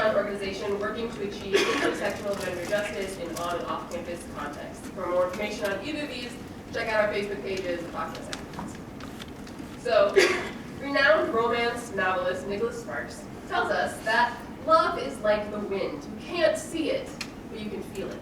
community-run organization working to achieve intersectional gender justice in on and off-campus contexts. For more information on either of these, check out our Facebook pages and talk to us afterwards. So, renowned romance novelist Nicholas Sparks tells us that love is like the wind. You can't see it, but you can feel it.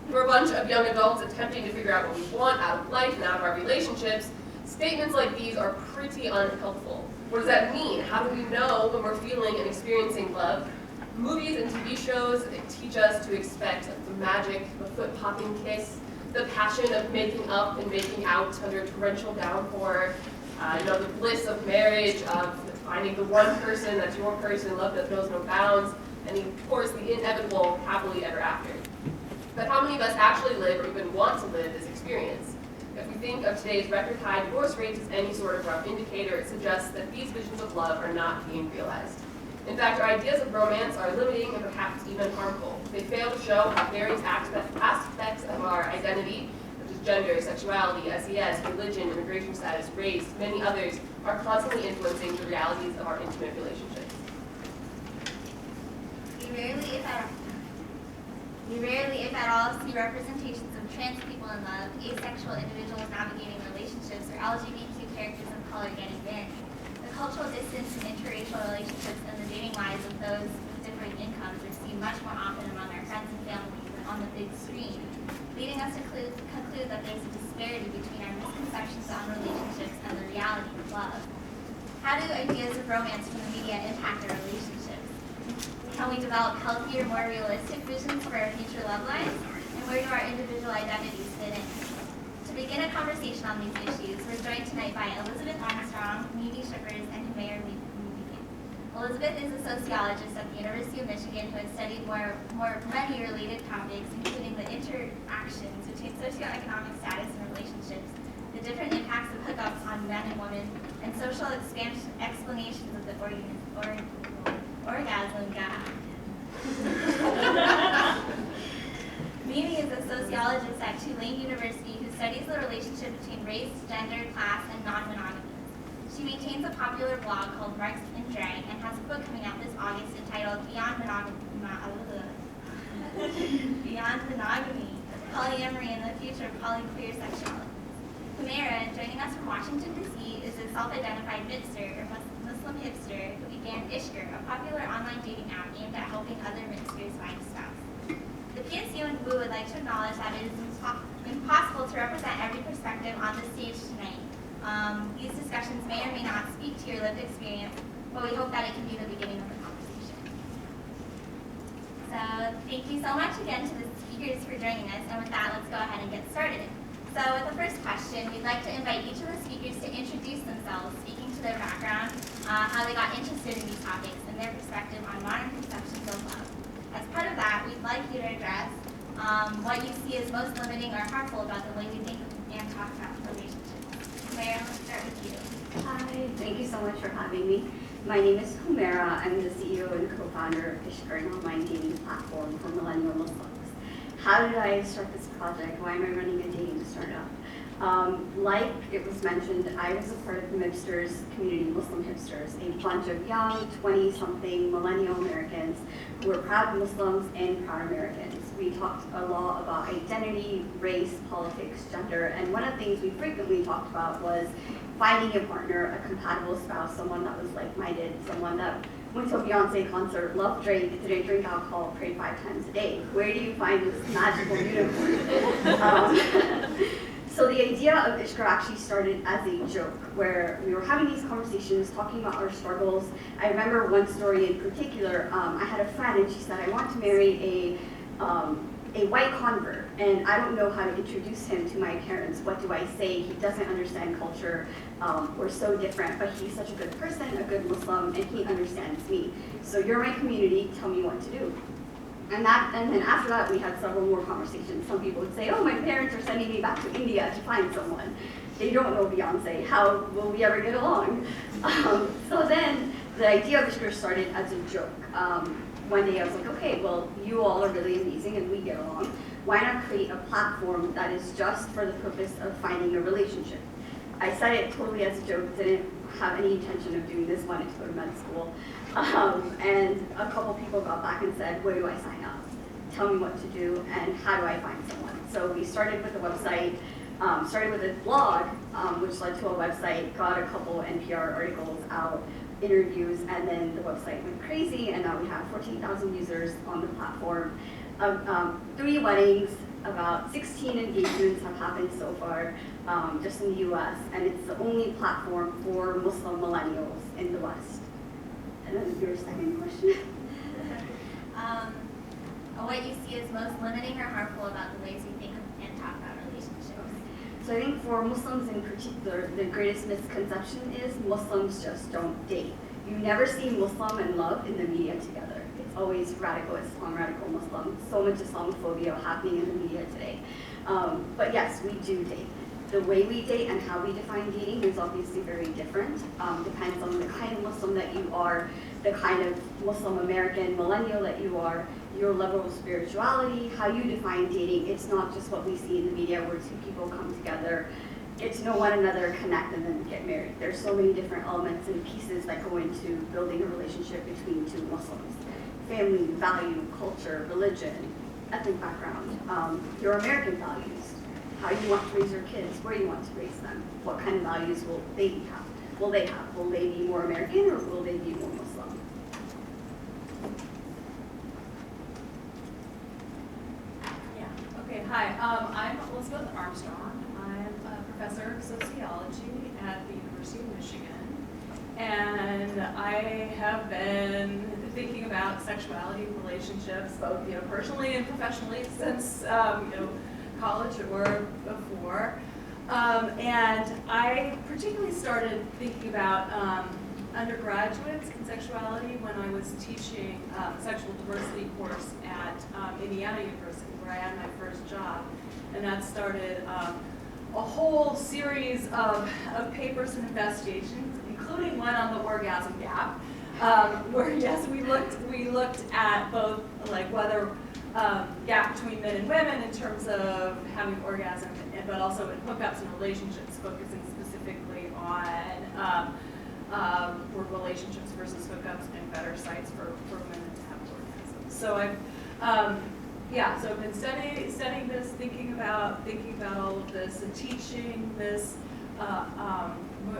For a bunch of young adults attempting to figure out what we want out of life and out of our relationships, statements like these are pretty unhelpful. What does that mean? How do we know when we're feeling and experiencing love? Movies and TV shows, they teach us to expect the magic, the foot-popping kiss, the passion of making up and making out under a torrential downpour, the bliss of marriage, of finding the one person that's your person, love that knows no bounds, and of course the inevitable happily ever after. But how many of us actually live or even want to live this experience? If we think of today's record high divorce rates as any sort of rough indicator, it suggests that these visions of love are not being realized. In fact, our ideas of romance are limiting and perhaps even harmful. They fail to show how various aspects of our identity, such as gender, sexuality, SES, religion, immigration status, race, many others, are constantly influencing the realities of our intimate relationships. We rarely, if at all, see representations of trans people in love, asexual individuals navigating relationships, or LGBTQ characters of color getting married. The cultural distance in interracial relationships and the dating lives of those with differing incomes are seen much more often among our friends and family than on the big screen, leading us to conclude that there's a disparity between our misconceptions on relationships and the reality of love. How do ideas of romance from the media impact our relationships? Can we develop healthier, more realistic visions for our future love lives? And where do our individual identities fit in? To begin a conversation on these issues, we're joined tonight by Elizabeth Armstrong, Schippers, and Humaira Mubeen. Elizabeth is a sociologist at the University of Michigan who has studied many related topics, including the interactions between socioeconomic status and relationships, the different impacts of hookups on men and women, and social explanations of the orgasm gap. Mimi is a sociologist at Tulane University who studies the relationship between race, gender, class, and non-monogamy. She maintains a popular blog called Marks and Drag and has a book coming out this August entitled Beyond Monogamy, Polyamory and the Future of Polyqueer Sexuality. Humaira, joining us from Washington, D.C., is a self-identified Mipster, or Muslim hipster, who began Ishqr, a popular online dating app aimed at helping other Mipsters find a spouse. The PSU and WU would like to acknowledge that it is impossible to represent every perspective on the stage tonight. These discussions may or may not speak to your lived experience, but we hope that it can be the beginning of the conversation. So thank you so much again to the speakers for joining us, and with that, let's go ahead and get started. So with the first question, we'd like to invite each of the speakers to introduce themselves, speaking to their background, how they got interested in these topics, and their perspective on modern conceptions of love. As part of that, we'd like you to address what you see as most limiting or harmful about the way we think and talk about relationships. Humaira, let's start with you. Hi, thank you so much for having me. My name is Humaira. I'm the CEO and co-founder of Ishqr, an online dating platform for millennial Muslims. How did I start this project? Why am I running a dating startup? Like it was mentioned, I was a part of the Mipsters community, Muslim hipsters, a bunch of young, 20-something millennial Americans who were proud Muslims and proud Americans. We talked a lot about identity, race, politics, gender, and one of the things we frequently talked about was finding a partner, a compatible spouse, someone that was like-minded, someone that went to a Beyonce concert, loved Drake, didn't drink alcohol, prayed 5 times a day. Where do you find this magical unicorn? So the idea of Ishqr actually started as a joke, where we were having these conversations, talking about our struggles. I remember one story in particular. I had a friend, and she said, I want to marry a white convert, and I don't know how to introduce him to my parents. What do I say? He doesn't understand culture. We're so different, but he's such a good person, a good Muslim, and he understands me. So you're my community, tell me what to do. And then after that, we had several more conversations. Some people would say, oh, my parents are sending me back to India to find someone. They don't know Beyonce. How will we ever get along? So then the idea of Ishqr started as a joke. One day I was like, okay, well, you all are really amazing and we get along. Why not create a platform that is just for the purpose of finding a relationship? I said it totally as a joke, didn't have any intention of doing this, wanted to go to med school. And a couple people got back and said, where do I sign up? Tell me what to do, and how do I find someone? So we started with the website, started with a blog, which led to a website, got a couple NPR articles out, interviews, and then the website went crazy, and now we have 14,000 users on the platform. 3 weddings, about 16 engagements have happened so far, just in the US, and it's the only platform for Muslim millennials in the West. And then your second question? What you see as most limiting or harmful about the ways we think and talk about relationships? So I think for Muslims in particular, the greatest misconception is Muslims just don't date. You never see Muslim and love in the media together. It's always radical Islam, radical Muslim. So much Islamophobia happening in the media today. But yes, we do date. The way we date and how we define dating is obviously very different. Depends on the kind of Muslim that you are, the kind of Muslim American millennial that you are, your level of spirituality, how you define dating. It's not just what we see in the media where 2 people come together, get to know one another, connect, and then get married. There's so many different elements and pieces that go into building a relationship between 2 Muslims. Family, value, culture, religion, ethnic background, your American values, how you want to raise your kids, where you want to raise them, what kind of values will they have? Will they have? Will they be more American or will they be more Muslim? Hi, I'm Elizabeth Armstrong. I'm a professor of sociology at the University of Michigan, and I have been thinking about sexuality and relationships, both personally and professionally, since college or before. And I particularly started thinking about undergraduates and sexuality when I was teaching a sexual diversity course at Indiana University, where I had my first job. And that started a whole series of papers and investigations, including one on the orgasm gap, where yes, we looked at both like whether gap between men and women in terms of having orgasm, but also in hookups and relationships, focusing specifically on were relationships versus hookups and better sites for women to have orgasms. So I've been studying this, thinking about all of this, and teaching this.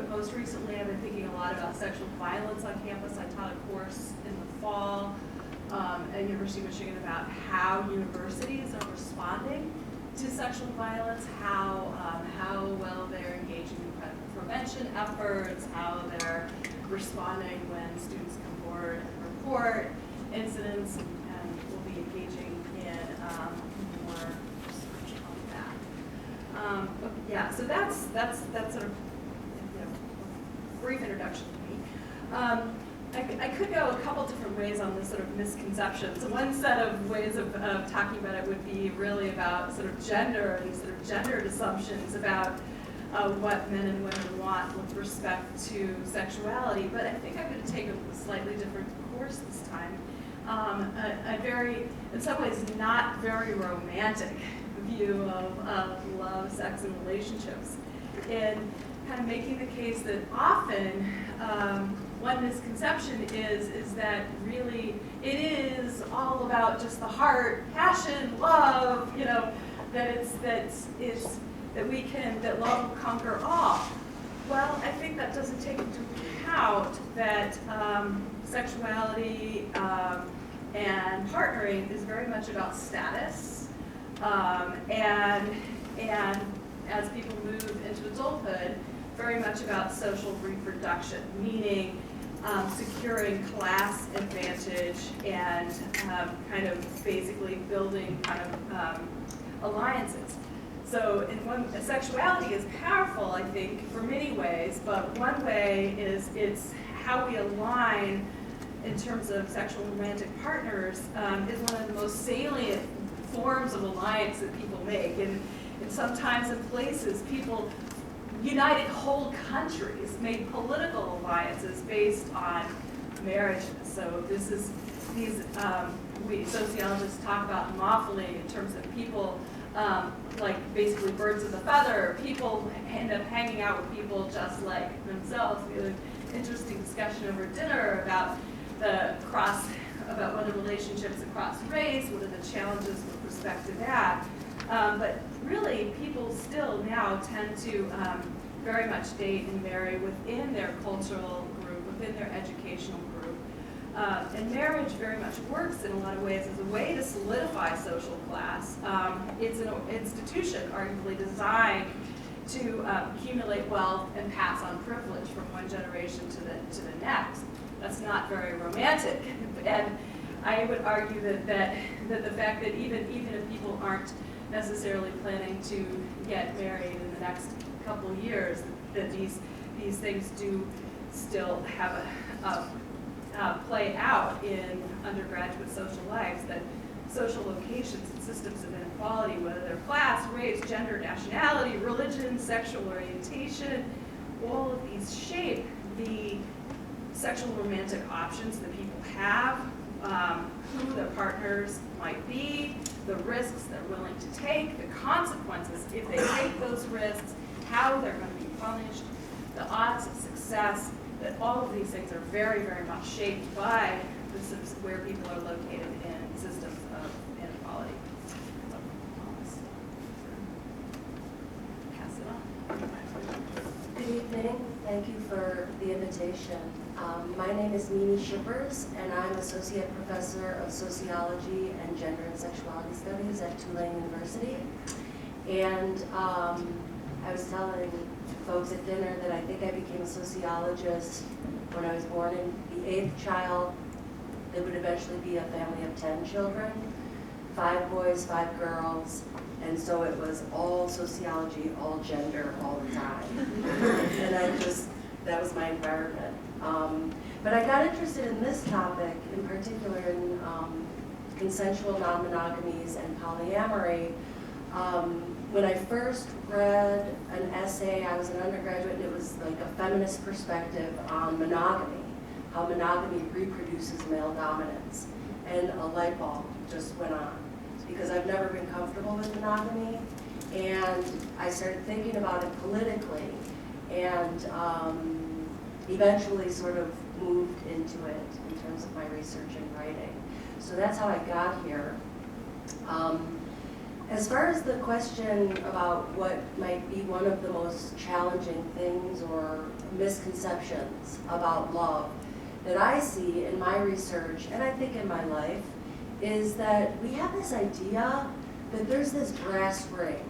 Most recently, I've been thinking a lot about sexual violence on campus. I taught a course in the fall at University of Michigan about how universities are responding to sexual violence, how well they're engaging in prevention efforts, how they're responding when students come forward and report incidents, and we'll be engaging in more research on that. So that's sort of a brief introduction to me. I could go a couple different ways on this sort of misconceptions. One set of ways of talking about it would be really about sort of gender and sort of gendered assumptions about what men and women want with respect to sexuality. But I think I'm going to take a slightly different course this time. A very, in some ways, not very romantic view of love, sex, and relationships, in kind of making the case that often one misconception is that really it is all about just the heart, passion, love, that love will conquer all. Well, I think that doesn't take into account that sexuality and partnering is very much about status, and as people move into adulthood, very much about social reproduction, meaning securing class advantage and kind of basically building kind of alliances. So sexuality is powerful, I think, for many ways, but one way is it's how we align in terms of sexual and romantic partners is one of the most salient forms of alliance that people make. And sometimes in places, people united whole countries, made political alliances based on marriages. So we sociologists talk about homophily in terms of people like basically birds of a feather. People end up hanging out with people just like themselves. We had an interesting discussion over dinner about about whether relationships across race, what are the challenges with respect to that. But really, people still now tend to very much date and marry within their cultural group, within their educational group. And marriage very much works in a lot of ways as a way to solidify social class. It's an institution arguably designed to accumulate wealth and pass on privilege from one generation to the next. That's not very romantic. And I would argue that the fact that even if people aren't necessarily planning to get married in the next couple of years, that these things do still have play out in undergraduate social lives, that social locations and systems of inequality, whether they're class, race, gender, nationality, religion, sexual orientation, all of these shape the sexual romantic options that people have, who their partners might be, the risks they're willing to take, the consequences if they take those risks, how they're going to be punished, the odds of success, that all of these things are very, very much shaped by where people are located in systems of inequality. So, I'll pass it on. Good evening. Thank you for the invitation. My name is Schippers, and I'm Associate Professor of Sociology and Gender and Sexuality Studies at Tulane University. And I was telling folks at dinner that I think I became a sociologist when I was born in the 8th child. It would eventually be a family of 10 children, 5 boys, 5 girls, and so it was all sociology, all gender, all the time. And that was my environment. But I got interested in this topic, in particular in consensual non-monogamies and polyamory, when I first read an essay. I was an undergraduate, and it was like a feminist perspective on monogamy, how monogamy reproduces male dominance. And a light bulb just went on, because I've never been comfortable with monogamy, and I started thinking about it politically, and eventually sort of moved into it in terms of my research and writing. So that's how I got here. As far as the question about what might be one of the most challenging things or misconceptions about love that I see in my research, and I think in my life, is that we have this idea that there's this brass ring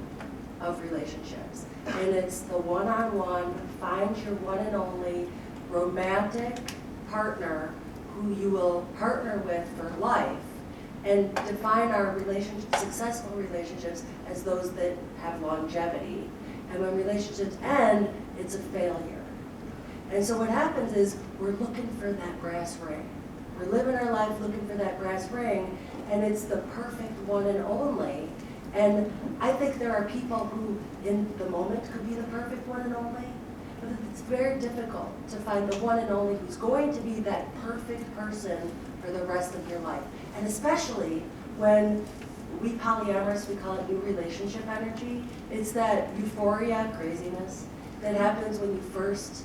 of relationships, and it's the one-on-one, find your one and only romantic partner who you will partner with for life, and define our successful relationships as those that have longevity. And when relationships end, it's a failure. And so what happens is we're looking for that brass ring. We're living our life looking for that brass ring, and it's the perfect one and only. And I think there are people who, in the moment, could be the perfect one and only, but it's very difficult to find the one and only who's going to be that perfect person for the rest of your life. And especially when we polyamorous, we call it new relationship energy. It's that euphoria, craziness, that happens when you first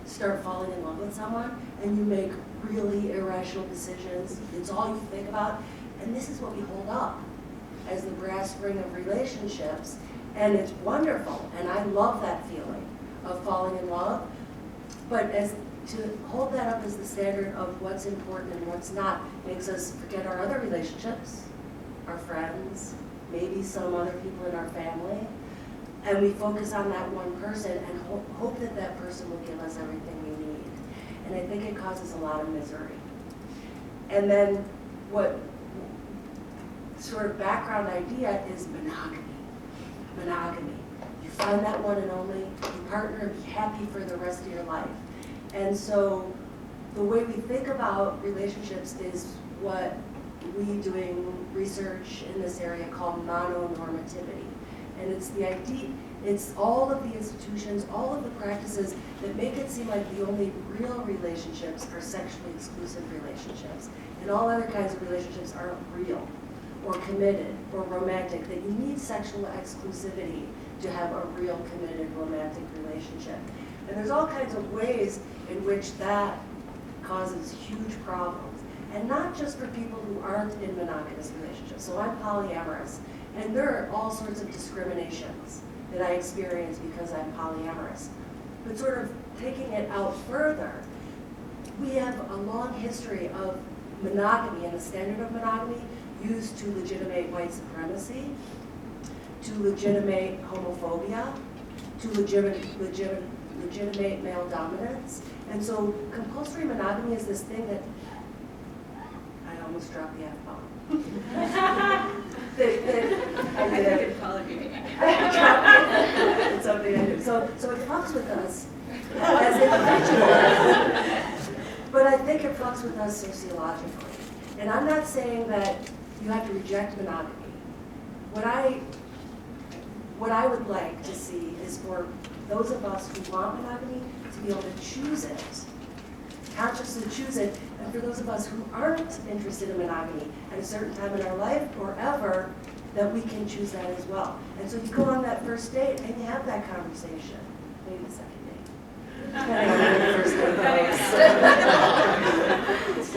start falling in love with someone and you make really irrational decisions. It's all you think about. And this is what we hold up as the brass ring of relationships. And it's wonderful. And I love that feeling of falling in love. But to hold that up as the standard of what's important and what's not makes us forget our other relationships, our friends, maybe some other people in our family, and we focus on that one person and hope that that person will give us everything we need. And I think it causes a lot of misery. And then what sort of background idea is monogamy. Monogamy. You find that one and only, you partner and be happy for the rest of your life. And so the way we think about relationships is what we doing research in this area call mononormativity. And it's the idea, it's all of the institutions, all of the practices that make it seem like the only real relationships are sexually exclusive relationships. And all other kinds of relationships aren't real or committed or romantic, that you need sexual exclusivity to have a real committed romantic relationship. And there's all kinds of ways in which that causes huge problems. And not just for people who aren't in monogamous relationships. So I'm polyamorous, and there are all sorts of discriminations that I experience because I'm polyamorous. But sort of taking it out further, we have a long history of monogamy and the standard of monogamy used to legitimate white supremacy, to legitimate homophobia, to legitimate male dominance. And so compulsory monogamy is this thing that, I almost dropped the F-bomb. I think it's probably it's something I do. So it fucks with us as individuals, but I think it fucks with us sociologically. And I'm not saying that you have to reject monogamy. What I would like to see is for those of us who want monogamy to be able to choose it, consciously choose it, and for those of us who aren't interested in monogamy at a certain time in our life or ever, that we can choose that as well. And so you go on that first date and you have that conversation, maybe the second date. Depending on when the first date goes.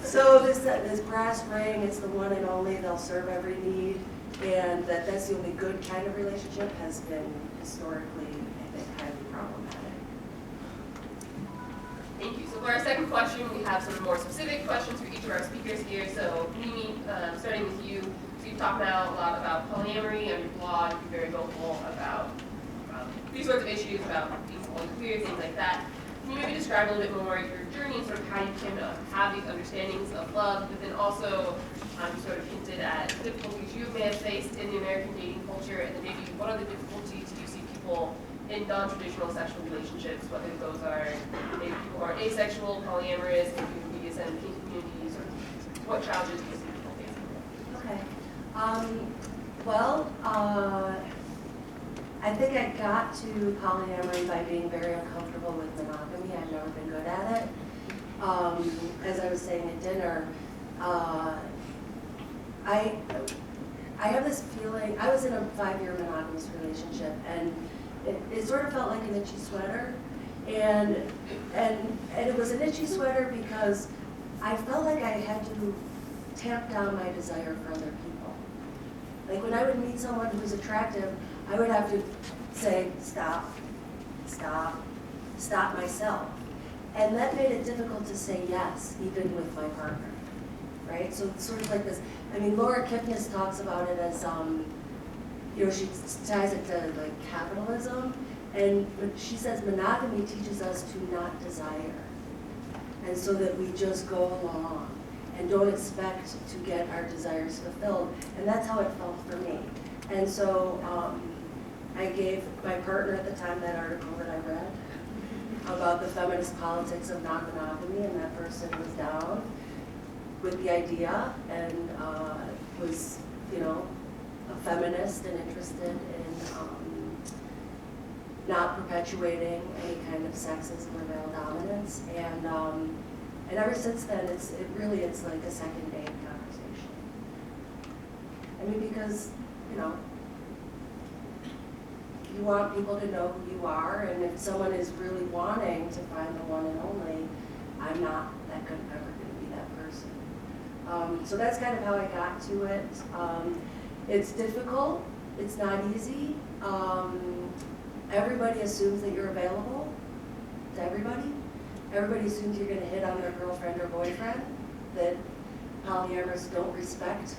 So this brass ring, it's the one and only, they'll serve every need, and that's the only good kind of relationship has been historically, I think, highly problematic. Thank you. So for our second question, we have some more specific questions for each of our speakers here. So Mimi, starting with you. So you've talked now a lot about polyamory on your blog. You're very vocal about these sorts of issues, about being queer, things like that. Can you maybe describe a little bit more your journey and sort of how you came to have these understandings of love, but then also you sort of hinted at difficulties you may have faced in the American dating culture, and then maybe what are the difficulties you see people in non-traditional sexual relationships, whether those are maybe people who are asexual, polyamorous, communities, and kink communities, or what challenges do you see people facing? Okay. I think I got to polyamory by being very uncomfortable with monogamy. I've never been good at it. As I was saying at dinner, I have this feeling, I was in a 5-year monogamous relationship, and it sort of felt like an itchy sweater. And it was an itchy sweater because I felt like I had to tamp down my desire for other people. Like when I would meet someone who was attractive, I would have to say, stop myself. And that made it difficult to say yes, even with my partner, right? So it's sort of like this, I mean, Laura Kipnis talks about it as, she ties it to like capitalism, and she says monogamy teaches us to not desire. And so that we just go along and don't expect to get our desires fulfilled. And that's how it felt for me. And so I gave my partner at the time that article that I read about the feminist politics of non-monogamy, and that person was down with the idea and was, a feminist and interested in not perpetuating any kind of sexism or male dominance. And ever since then, it's like a second date conversation. I mean, because, you want people to know who you are, and if someone is really wanting to find the one and only, I'm not ever going to be that person. So that's kind of how I got to it. It's difficult. It's not easy. Everybody assumes that you're available to everybody. Everybody assumes you're going to hit on their girlfriend or boyfriend, that polyamorous don't respect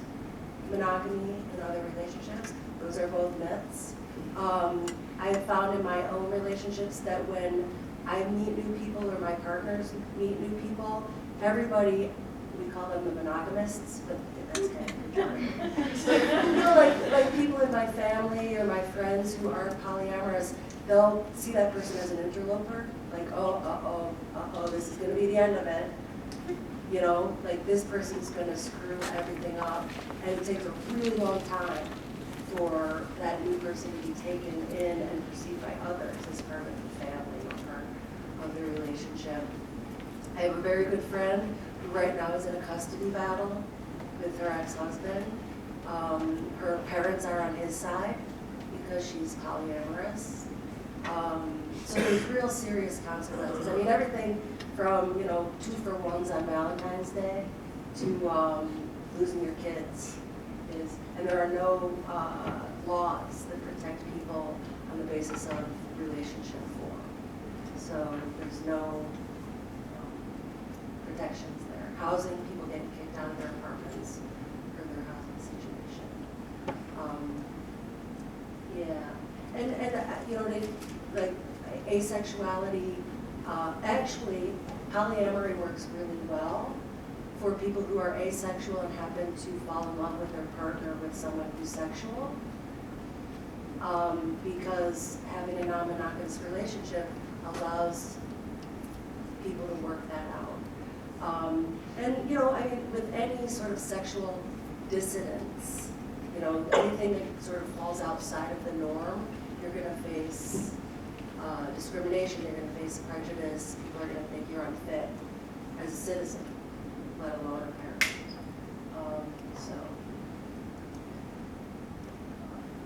monogamy in other relationships. Those are both myths. I have found in my own relationships that when I meet new people or my partners meet new people, everybody, we call them the monogamists, but that's kind of pejorative. Like people in my family or my friends who aren't polyamorous, they'll see that person as an interloper, like, this is going to be the end of it. Like this person's going to screw everything up, and it takes a really long time for that new person to be taken in and perceived by others as part of the family or part of the relationship. I have a very good friend who right now is in a custody battle with her ex-husband. Her parents are on his side because she's polyamorous. So there's real serious consequences. I mean, everything from, 2-for-1s on Valentine's Day to losing your kids. And there are no laws that protect people on the basis of relationship form. So there's no protections there. Housing, people getting kicked out of their apartments for their housing situation. Like asexuality, actually polyamory works really well for people who are asexual and happen to fall in love with their partner with someone who's sexual. Because having a non-monogamous relationship allows people to work that out. With any sort of sexual dissidence, anything that sort of falls outside of the norm, you're going to face discrimination, you're going to face prejudice, people are going to think you're unfit as a citizen, let alone a parent.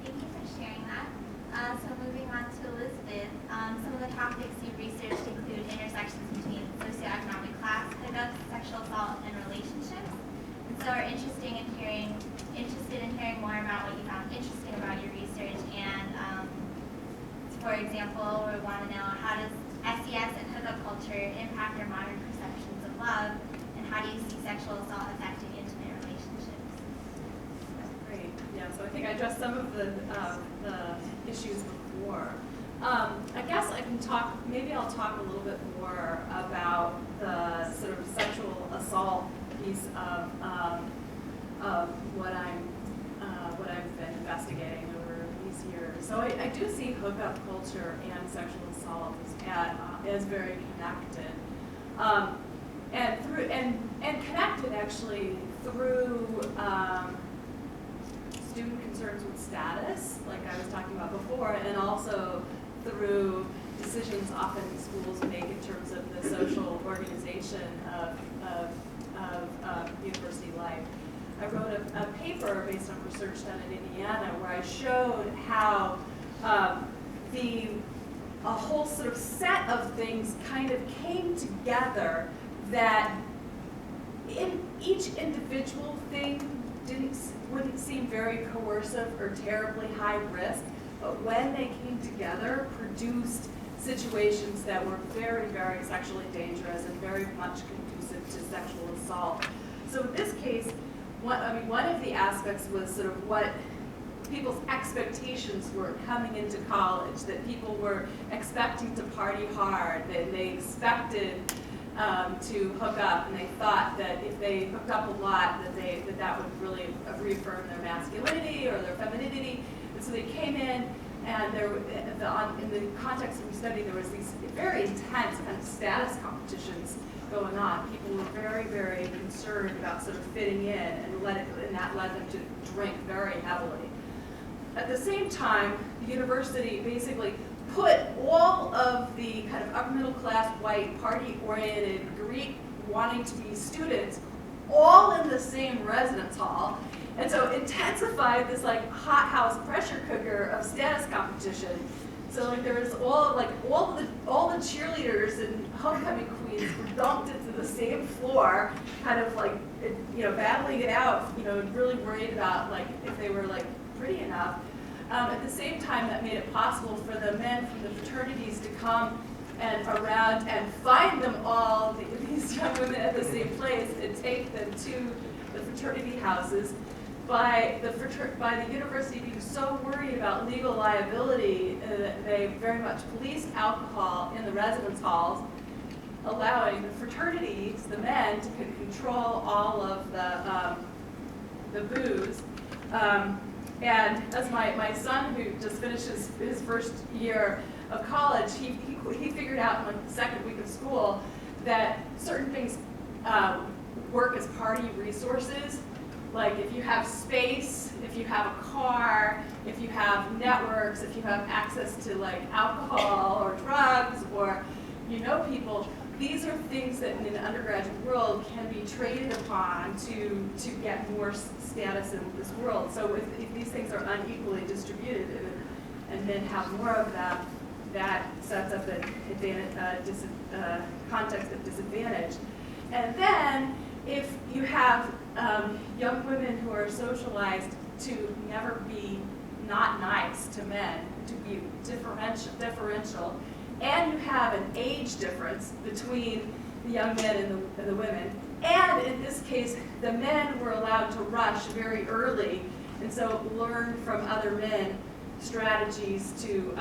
Thank you for sharing that. So moving on to Elizabeth, some of the topics you researched include intersections between socioeconomic class, hookups, sexual assault, and relationships. And so we're interested in hearing more about what you found interesting about your research. And for example, we want to know, how does SES and hookup culture impact our modern perceptions of love, and how do you see sexual assault affecting intimate relationships? Great. Yeah. So I think I addressed some of the issues before. I guess I can talk. Maybe I'll talk a little bit more about the sort of sexual assault piece of what I've been investigating over these years. So I do see hookup culture and sexual assault as very connected, and connected actually through student concerns with status, like I was talking about before, and also through decisions often schools make in terms of the social organization of university life. I wrote a paper based on research done in Indiana where I showed how a whole sort of set of things kind of came together that in each individual thing wouldn't seem very coercive or terribly high risk, but when they came together, produced situations that were very, very sexually dangerous and very much conducive to sexual assault. So in this case, one of the aspects was sort of what people's expectations were coming into college, that people were expecting to party hard, that they expected to hook up, and they thought that if they hooked up a lot, that would really reaffirm their masculinity or their femininity. And so they came in, and in the context of the study, there was these very intense kind of status competitions going on. People were very, very concerned about sort of fitting in, and that led them to drink very heavily. At the same time, the university basically put all of the kind of upper middle class, white, party-oriented, Greek wanting to be students all in the same residence hall, and so intensified this like hothouse pressure cooker of status competition. So like there was all the cheerleaders and homecoming queens were dumped into the same floor, kind of like battling it out, really worried about like if they were like pretty enough. At the same time, that made it possible for the men from the fraternities to come and around and find them all, these young women at the same place, and take them to the fraternity houses. By the university being so worried about legal liability, they very much policed alcohol in the residence halls, allowing the fraternities, the men, to control all of the booze. And as my son, who just finished his first year of college, he figured out in like the second week of school that certain things work as party resources. Like if you have space, if you have a car, if you have networks, if you have access to like alcohol or drugs, or people, these are things that in an undergraduate world can be traded upon to get more status in this world. So if these things are unequally distributed and men have more of them, that sets up a context of disadvantage. And then if you have young women who are socialized to never be not nice to men, to be differential, and you have an age difference between the young men and the women, and in this case, the men were allowed to rush very early, and so learn from other men strategies to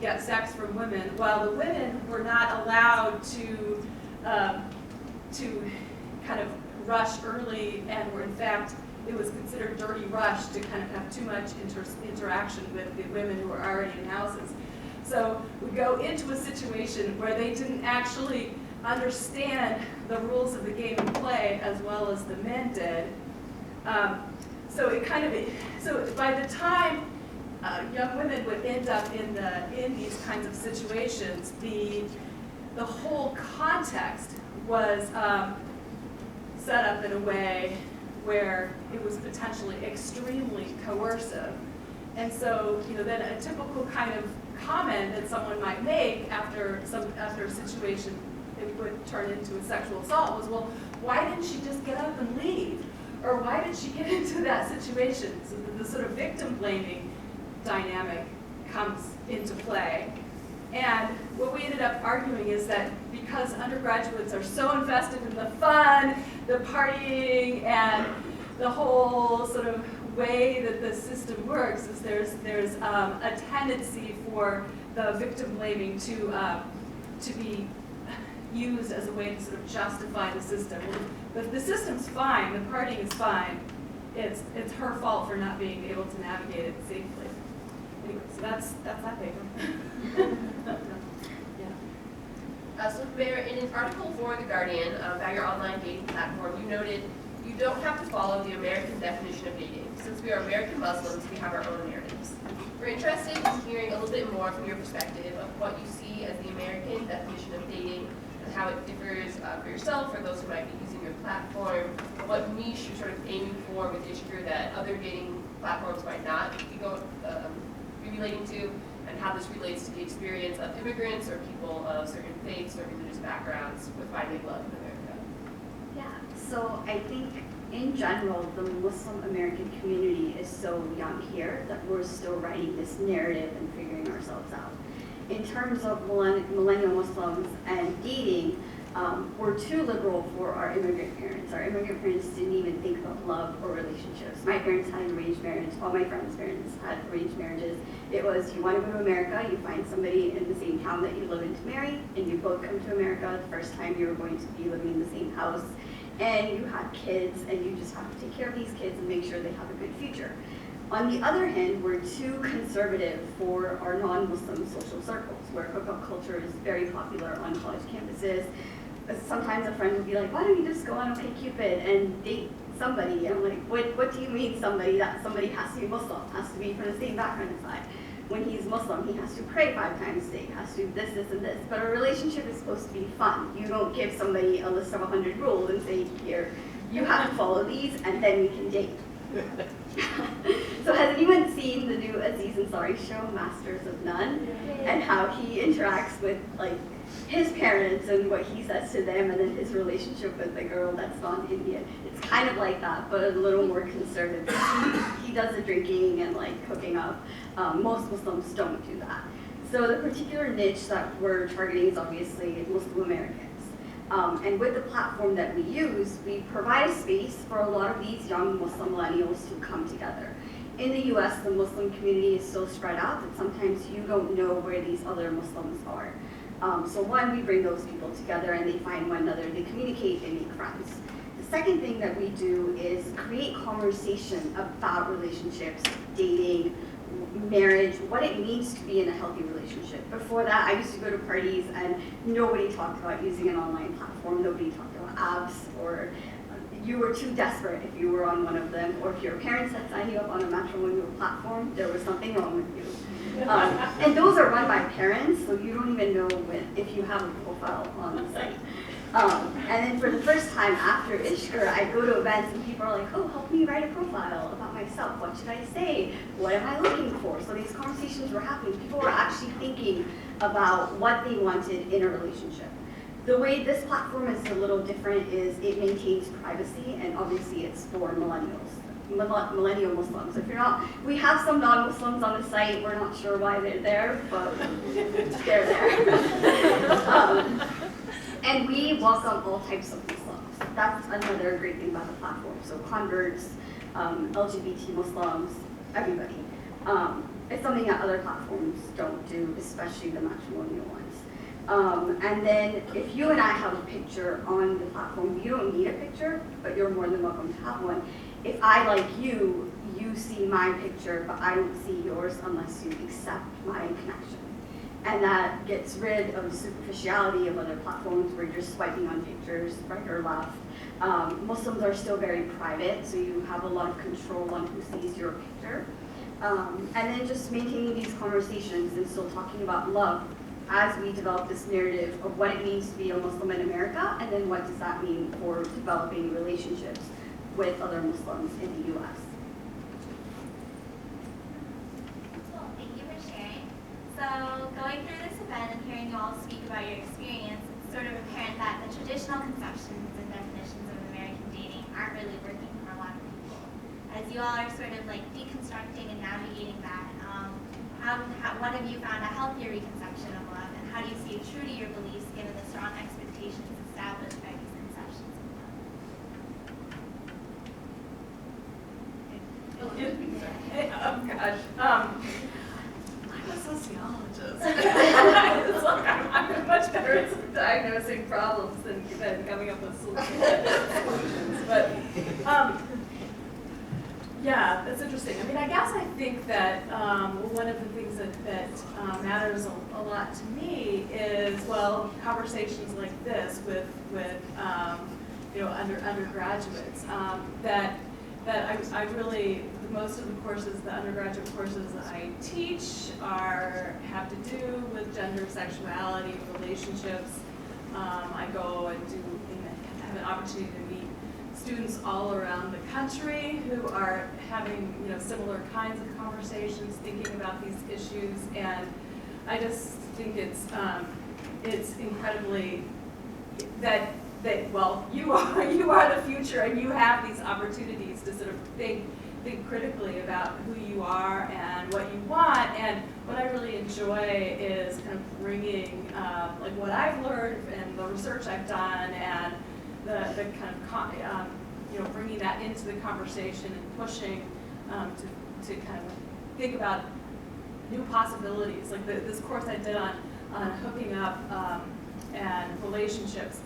get sex from women, while the women were not allowed to kind of rush early, and were in fact, it was considered dirty rush to kind of have too much interaction with the women who were already in houses. So we go into a situation where they didn't actually understand the rules of the game of play as well as the men did. So by the time young women would end up in these kinds of situations, the whole context was set up in a way where it was potentially extremely coercive. And so, then a typical kind of comment that someone might make after a situation it would turn into a sexual assault was, well, why didn't she just get up and leave? Or why did she get into that situation? So the sort of victim blaming dynamic comes into play. And what we ended up arguing is that because undergraduates are so invested in the fun, the partying, and the whole sort of way that the system works, is there's a tendency for the victim blaming to be used as a way to sort of justify the system. But the system's fine, the partying is fine. It's her fault for not being able to navigate it safely. Anyway, so that's that paper. So Humaira, in an article for The Guardian about your online dating platform, you noted you don't have to follow the American definition of dating. Since we are American Muslims, we have our own narratives. We're interested in hearing a little bit more from your perspective of what you see as the American definition of dating and how it differs for yourself, for those who might be using your platform, what niche you're sort of aiming for with Ishqr that other dating platforms might not be relating to, and how this relates to the experience of immigrants or people of certain faiths or religious backgrounds with finding love in America. Yeah, so I think in general, the Muslim American community is so young here that we're still writing this narrative and figuring ourselves out. In terms of millennial Muslims and dating, we're too liberal for our immigrant parents. Our immigrant parents didn't even think about love or relationships. My parents had an arranged marriage. All my friends' parents had arranged marriages. It was, you want to go to America, you find somebody in the same town that you live in to marry, and you both come to America the first time you were going to be living in the same house, and you have kids, and you just have to take care of these kids and make sure they have a good future. On the other hand, we're too conservative for our non-Muslim social circles, where hookup culture is very popular on college campuses. Sometimes a friend would be like, why don't you just go on OkCupid and date somebody? And I'm like, what do you mean somebody? That somebody has to be Muslim, has to be from the same background as I. When he's Muslim, he has to pray 5 times a day, has to do this, and this. But a relationship is supposed to be fun. You don't give somebody a list of 100 rules and say, here, you have to follow these, and then we can date. So has anyone seen the new Aziz Ansari show, Masters of None? And how he interacts with his parents and what he says to them, and then his relationship with the girl that's non-Indian. It's kind of like that, but a little more conservative. He does the drinking and hooking up. Most Muslims don't do that. So the particular niche that we're targeting is obviously Muslim Americans. And with the platform that we use, we provide a space for a lot of these young Muslim millennials to come together. In the US, the Muslim community is so spread out that sometimes you don't know where these other Muslims are. So one, we bring those people together and they find one another, they communicate, they make friends. The second thing that we do is create conversation about relationships, dating, marriage, what it means to be in a healthy relationship. Before that, I used to go to parties and nobody talked about using an online platform, nobody talked about apps, or you were too desperate if you were on one of them, or if your parents had signed you up on a matrimonial platform, there was something wrong with you. And those are run by parents, so you don't even know if you have a profile on the site. And then for the first time after Ishqr, I go to events and people are like, oh, help me write a profile about myself. What should I say? What am I looking for? So these conversations were happening. People were actually thinking about what they wanted in a relationship. The way this platform is a little different is it maintains privacy, and obviously it's for millennials. Millennial Muslims. If you're not, we have some non-Muslims on the site. We're not sure why they're there, but they're there. And we welcome all types of Muslims. That's another great thing about the platform. So converts, LGBT Muslims, everybody. It's something that other platforms don't do, especially the matrimonial ones. And then if you and I have a picture on the platform, you don't need a picture, but you're more than welcome to have one. If I like you, you see my picture, but I don't see yours unless you accept my connection. And that gets rid of the superficiality of other platforms where you're swiping on pictures, right or left. Muslims are still very private, so you have a lot of control on who sees your picture. And then just maintaining these conversations and still talking about love as we develop this narrative of what it means to be a Muslim in America, and then what does that mean for developing relationships with other Muslims in the U.S. Cool, thank you for sharing. So going through this event and hearing you all speak about your experience, it's sort of apparent that the traditional conceptions and definitions of American dating aren't really working for a lot of people. As you all are sort of like deconstructing and navigating that, how one of you found a healthier reconception of love, and how do you see it true to your beliefs given the strong expectations established by these conceptions of love? Oh gosh. I'm a sociologist. It's like I'm much better at diagnosing problems than coming up with solutions. But yeah, that's interesting. I mean, I guess I think that one of the things that matters a lot to me is, well, conversations like this with undergraduates. That I really, most of the courses, the undergraduate courses that I teach have to do with gender, sexuality, relationships. I go and have an opportunity to meet students all around the country who are having similar kinds of conversations, thinking about these issues, and I just think it's incredibly that well, you are the future, and you have these opportunities to sort of think critically about who you are and what you want. And what I really enjoy is kind of bringing like what I've learned and the research I've done, and the kind of bringing that into the conversation and pushing to kind of think about new possibilities. Like this course I did on hooking up and relationships.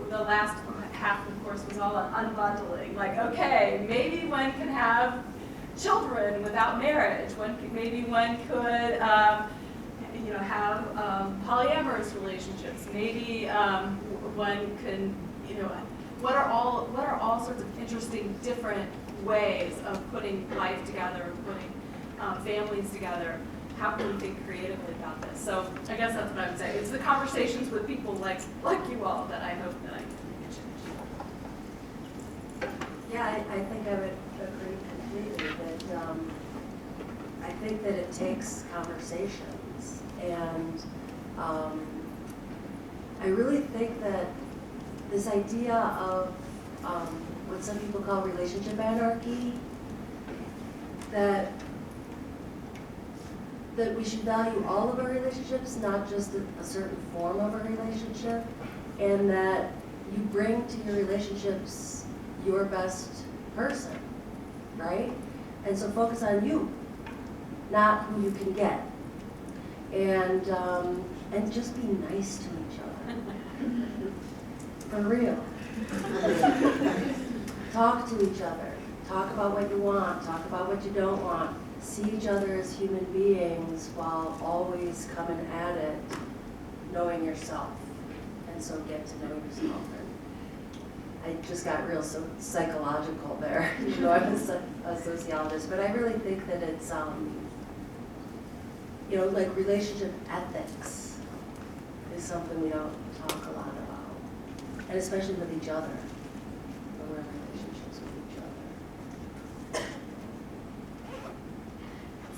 The last half of the course was all on unbundling. Like, okay, maybe one can have children without marriage. Maybe one could, have polyamorous relationships. Maybe one can, what are all sorts of interesting different ways of putting life together, and putting families together. How can we think creatively about this? So I guess that's what I would say. It's the conversations with people like you all that I hope that I can change. Yeah, I think I would agree completely that I think that it takes conversations, and I really think that this idea of what some people call relationship anarchy, that we should value all of our relationships, not just a certain form of a relationship, and that you bring to your relationships your best person, right? And so focus on you, not who you can get, and just be nice to each other, for real. Talk to each other. Talk about what you want. Talk about what you don't want. See each other as human beings while always coming at it knowing yourself, and so get to know yourself. And I just got real psychological there. I'm a sociologist, but I really think that it's like relationship ethics is something we don't talk a lot about. and especially with each other, when we're in relationships with each other.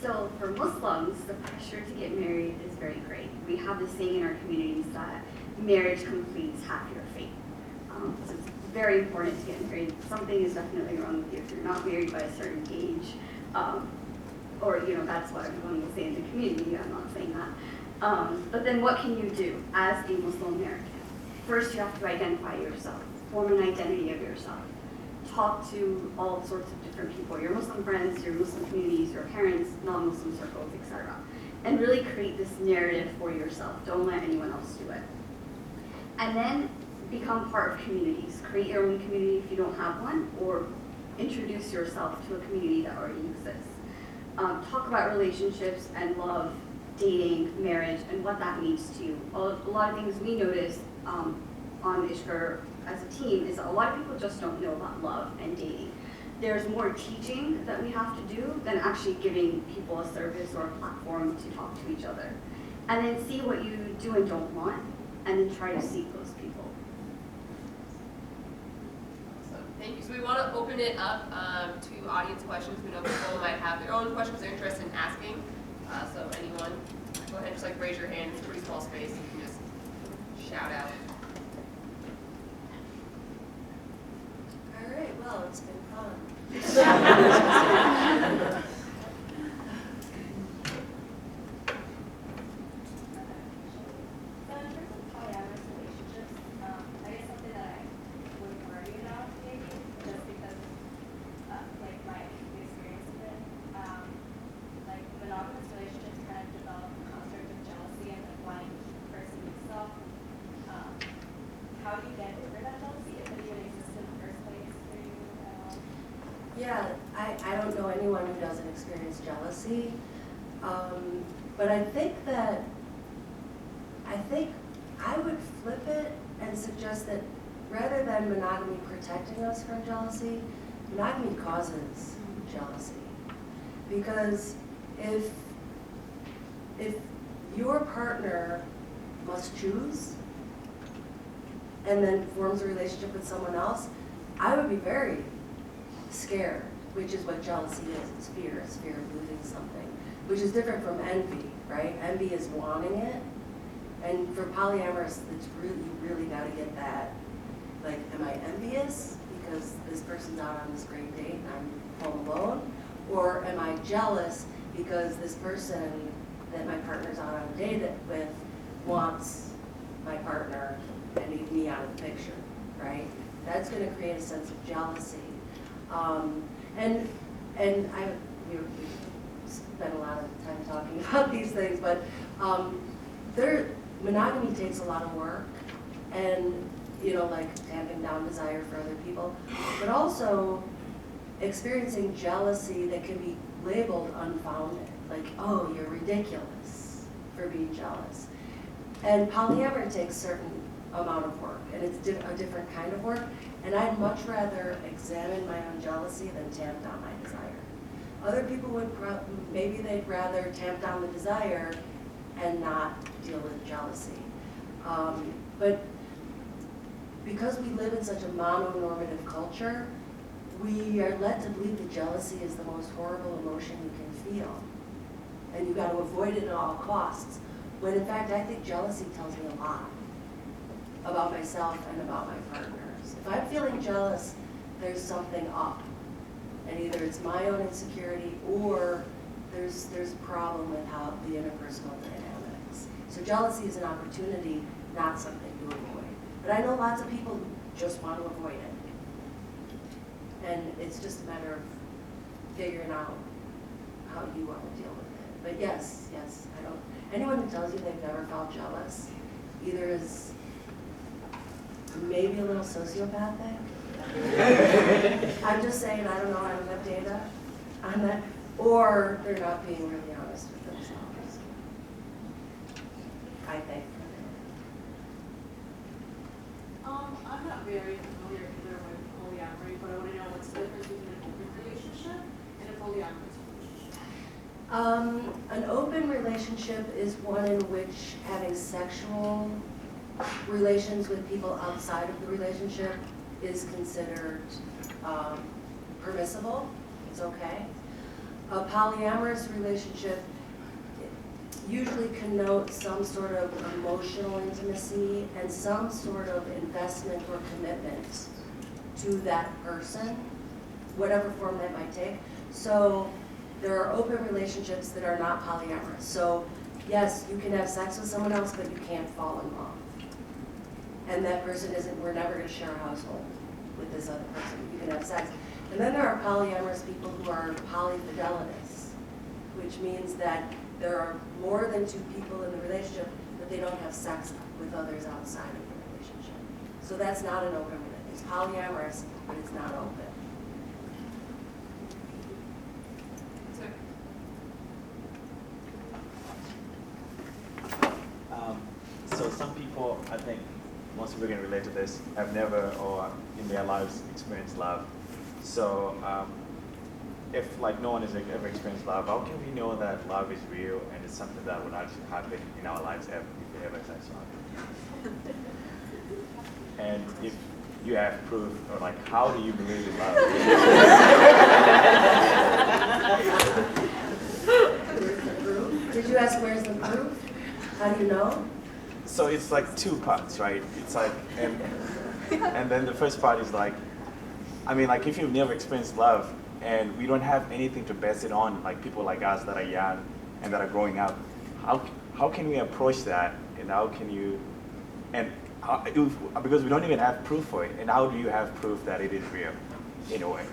So for Muslims, the pressure to get married is very great. We have this saying in our communities that marriage completes half your faith. So it's very important to get married. Something is definitely wrong with you if you're not married by a certain age. Or, that's what everyone will say in the community. I'm not saying that. But then what can you do as a Muslim American? First, you have to identify yourself, form an identity of yourself. Talk to all sorts of different people, your Muslim friends, your Muslim communities, your parents, non-Muslim circles, etc. And really create this narrative for yourself. Don't let anyone else do it. And then become part of communities. Create your own community if you don't have one, or introduce yourself to a community that already exists. Talk about relationships and love, dating, marriage, and what that means to you. A lot of things we notice on Ishqr as a team is that a lot of people just don't know about love and dating. There's more teaching that we have to do than actually giving people a service or a platform to talk to each other. And then see what you do and don't want, and then try to seek those people. Awesome. Thank you. So we want to open it up to audience questions. We know people might have their own questions they're interested in asking. So anyone, go ahead and just raise your hand. It's a pretty small space. You can just shout out. All right, well, it's been fun. Yeah, I don't know anyone who doesn't experience jealousy, but I think I would flip it and suggest that rather than monogamy protecting us from jealousy, monogamy causes jealousy. Because if your partner must choose and then forms a relationship with someone else, I would be very scared, which is what jealousy is. It's fear of losing something, which is different from envy, right? Envy is wanting it. And for polyamorous, it's you really got to get that. Like, am I envious because this person's out on this great date and I'm home alone? Or am I jealous because this person that my partner's out on a date with wants my partner and needs me out of the picture, right? That's going to create a sense of jealousy. And we spent a lot of time talking about these things, but monogamy takes a lot of work, and like tamping down desire for other people, but also experiencing jealousy that can be labeled unfounded, like, oh, you're ridiculous for being jealous. And polyamory takes a certain amount of work, and it's a different kind of work, and I'd much rather examine my own jealousy than tamp down my desire. Other people would maybe they'd rather tamp down the desire and not deal with jealousy. But because we live in such a mononormative culture, we are led to believe that jealousy is the most horrible emotion you can feel. And you've got to avoid it at all costs. When in fact, I think jealousy tells me a lot about myself and about my partners. If I'm feeling jealous, there's something up. And either it's my own insecurity or there's a problem with how the interpersonal dynamics. So jealousy is an opportunity, not something to avoid. But I know lots of people who just want to avoid it. And it's just a matter of figuring out how you want to deal with it. But yes, I don't. Anyone who tells you they've never felt jealous either is maybe a little sociopathic. I'm just saying, I don't know, I don't have data on that. Or they're not being really honest with themselves, I think. I'm not very familiar either with polyamory, but I want to know what's the difference between an open relationship and a polyamorous relationship. An open relationship is one in which having sexual relations with people outside of the relationship is considered permissible, it's okay. A polyamorous relationship usually connotes some sort of emotional intimacy and some sort of investment or commitment to that person, whatever form that might take. So there are open relationships that are not polyamorous. So yes, you can have sex with someone else, but you can't fall in love. And that person isn't, we're never going to share a household with this other person. You can have sex. And then there are polyamorous people who are polyfidelitous, which means that there are more than two people in the relationship, but they don't have sex with others outside of the relationship. So that's not an open relationship. It's polyamorous, but it's not open. So some people, I think, most people can relate to this, have never or in their lives experienced love. So if like no one has ever experienced love, how can we know that love is real and it's something that would actually happen in our lives if we ever sex love? And if you have proof, or like, how do you believe in love? Where's the proof? Did you ask where's the proof? How do you know? So it's like two parts, right? It's like, and then the first part is like, I mean, like if you've never experienced love and we don't have anything to base it on, like people like us that are young and that are growing up, how can we approach that? And how can you, because we don't even have proof for it, and how do you have proof that it is real, in a way?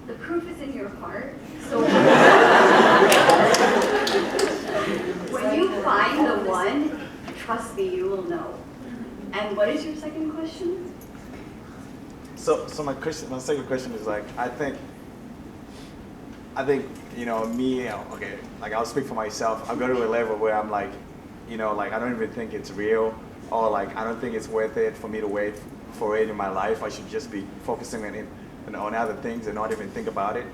The proof is in your heart. So when you find the one, trust me, you will know. And what is your second question? So my second question is like, I think, you know, me, okay, like I'll speak for myself. I'll go to a level where I'm like, you know, like I don't even think it's real, or like I don't think it's worth it for me to wait for it in my life. I should just be focusing on it, on other things and not even think about it.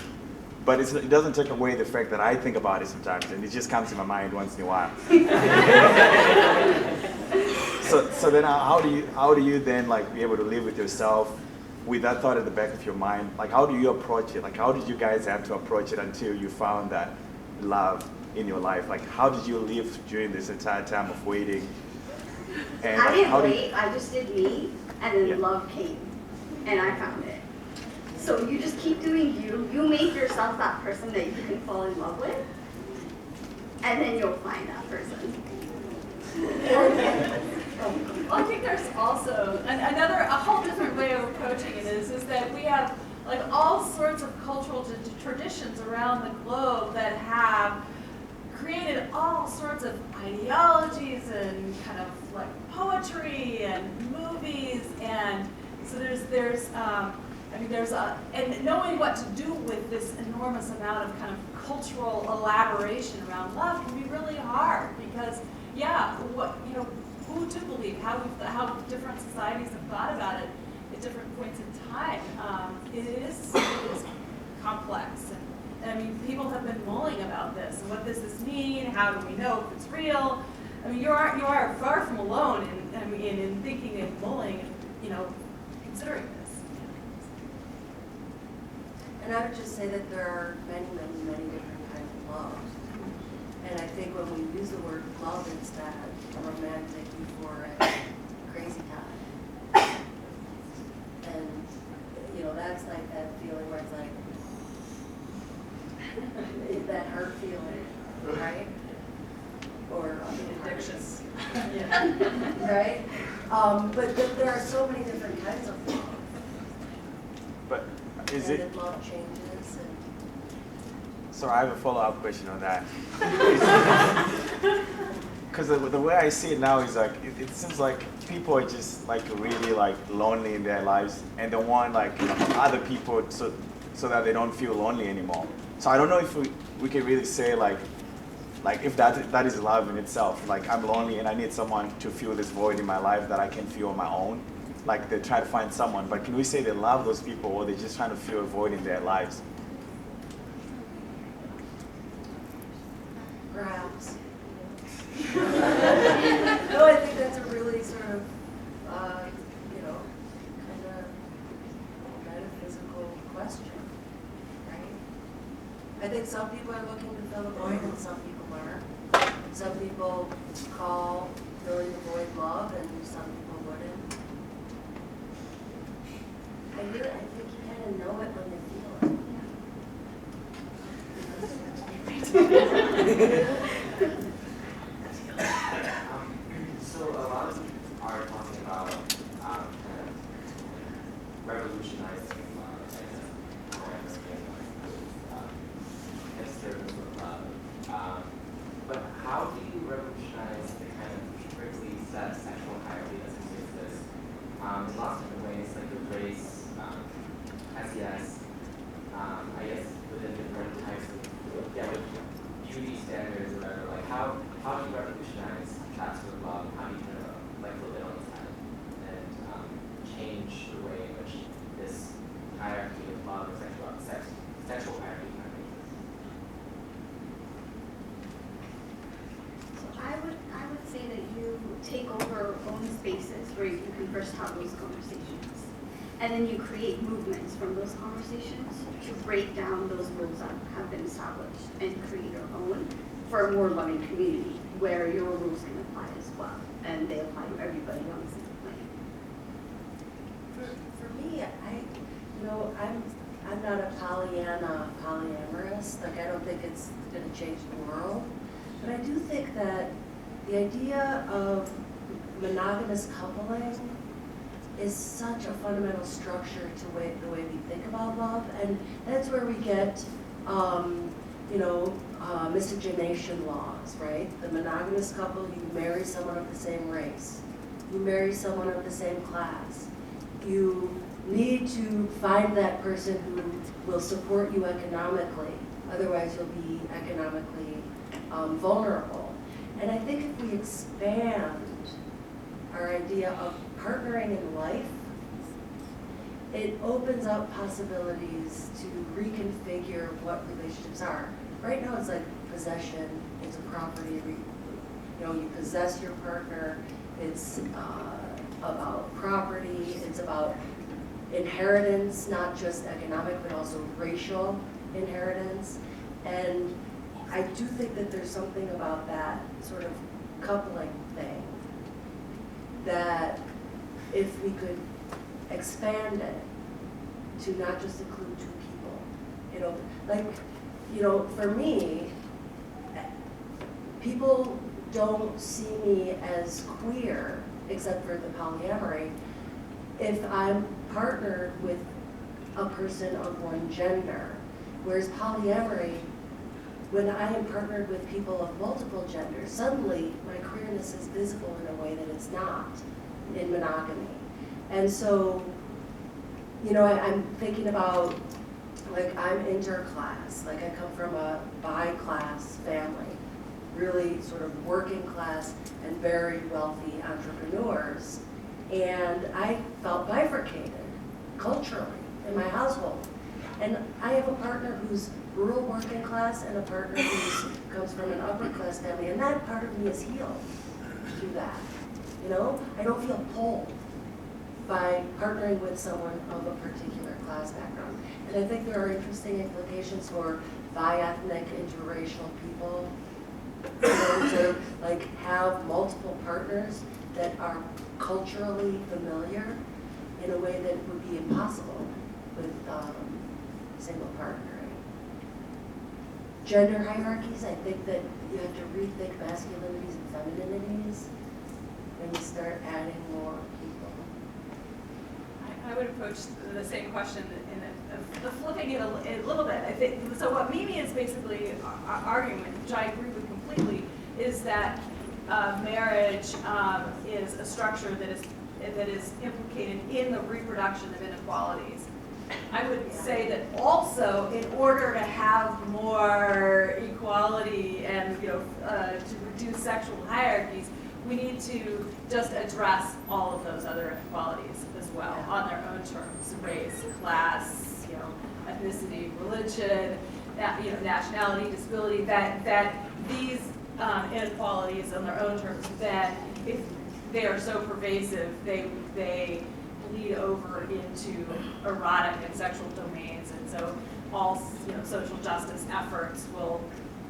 But it doesn't take away the fact that I think about it sometimes, and it just comes to my mind once in a while. So then how do you then like be able to live with yourself with that thought at the back of your mind? Like how do you approach it? Like how did you guys have to approach it until you found that love in your life? Like how did you live during this entire time of waiting? And I like, didn't wait, I just did me, and then Yeah. love came, and I found it. So you just keep doing you. You make yourself that person that you can fall in love with, and then you'll find that person. Well, I think there's also a whole different way of approaching it is that we have like all sorts of cultural traditions around the globe that have created all sorts of ideologies and kind of like poetry and movies, and so and knowing what to do with this enormous amount of kind of cultural elaboration around love can be really hard because, yeah, who to believe, how different societies have thought about it at different points in time. It is complex, and I mean, people have been mulling about this and what does this mean? How do we know if it's real? I mean, you are far from alone in thinking and mulling and considering this. And I would just say that there are many, many, many different kinds of love. And I think when we use the word love instead, romantic, euphoric, crazy time. And, that's like that feeling where it's like, that hurt feeling, right? Or Addiction. right? But there are so many different kinds of love. But is and it? that love changes. And So I have a follow-up question on that. Because the way I see it now is like, it seems like people are just like really like lonely in their lives, and they want like other people so that they don't feel lonely anymore. So I don't know if we can really say like if that is love in itself. Like I'm lonely and I need someone to fill this void in my life that I can fill on my own. Like they try to find someone, but can we say they love those people, or they're just trying to fill a void in their lives? you know, kind of metaphysical question, right? I think some people are looking to fill a void and some people aren't. Some people call filling the void love and some people wouldn't. I think you kind of know it when you feel it. So a lot of people are talking about kind of revolutionizing love and hipsters with love. But how do you revolutionize the kind of strictly set sexual hierarchy that exists in lots of different ways, like with race, SES, I guess within different types of, with beauty standards or whatever, like how do you revolutionize that sort of love? How do you kind of like flip it on its head and change the way in which this hierarchy of love or sexual hierarchy kind of exists? So I would say that you take over own spaces where you can first have those conversations. And then you create movements from those conversations to break down those rules that have been established and create your own for a more loving community where your rules can apply as well. And they apply to everybody on the same plane. For me, I'm not a polyamorous. Like, I don't think it's going to change the world. But I do think that the idea of monogamous coupling is such a fundamental structure to the way we think about love, and that's where we get, miscegenation laws, right? The monogamous couple, you marry someone of the same race, you marry someone of the same class, you need to find that person who will support you economically, otherwise you'll be economically vulnerable. And I think if we expand our idea of partnering in life, it opens up possibilities to reconfigure what relationships are. Right now it's like possession, it's a property, you possess your partner, it's about property, it's about inheritance, not just economic, but also racial inheritance. And I do think that there's something about that sort of coupling thing that if we could expand it to not just include two people, for me, people don't see me as queer, except for the polyamory, if I'm partnered with a person of one gender. Whereas polyamory, when I am partnered with people of multiple genders, suddenly my queerness is visible in a way that it's not in monogamy. And so, I'm thinking about, I'm interclass, I come from a bi-class family, really sort of working class and very wealthy entrepreneurs. And I felt bifurcated culturally in my household. And I have a partner who's rural working class and a partner who comes from an upper class family, and that part of me is healed through that. I don't feel pulled by partnering with someone of a particular class background. And I think there are interesting implications for bi-ethnic, interracial people to have multiple partners that are culturally familiar in a way that would be impossible with single partnering. Gender hierarchies, I think that you have to rethink masculinities and femininities when you start adding more people. I would approach the same question in flipping it a little bit. I think so. What Mimi is basically arguing, which I agree with completely, is that marriage is a structure that is implicated in the reproduction of inequalities. I would say that also, in order to have more equality and to reduce sexual hierarchies, we need to just address all of those other inequalities as well on their own terms: race, class, ethnicity, religion, nationality, disability. That these inequalities on their own terms, that if they are so pervasive, they bleed over into erotic and sexual domains, and so all social justice efforts will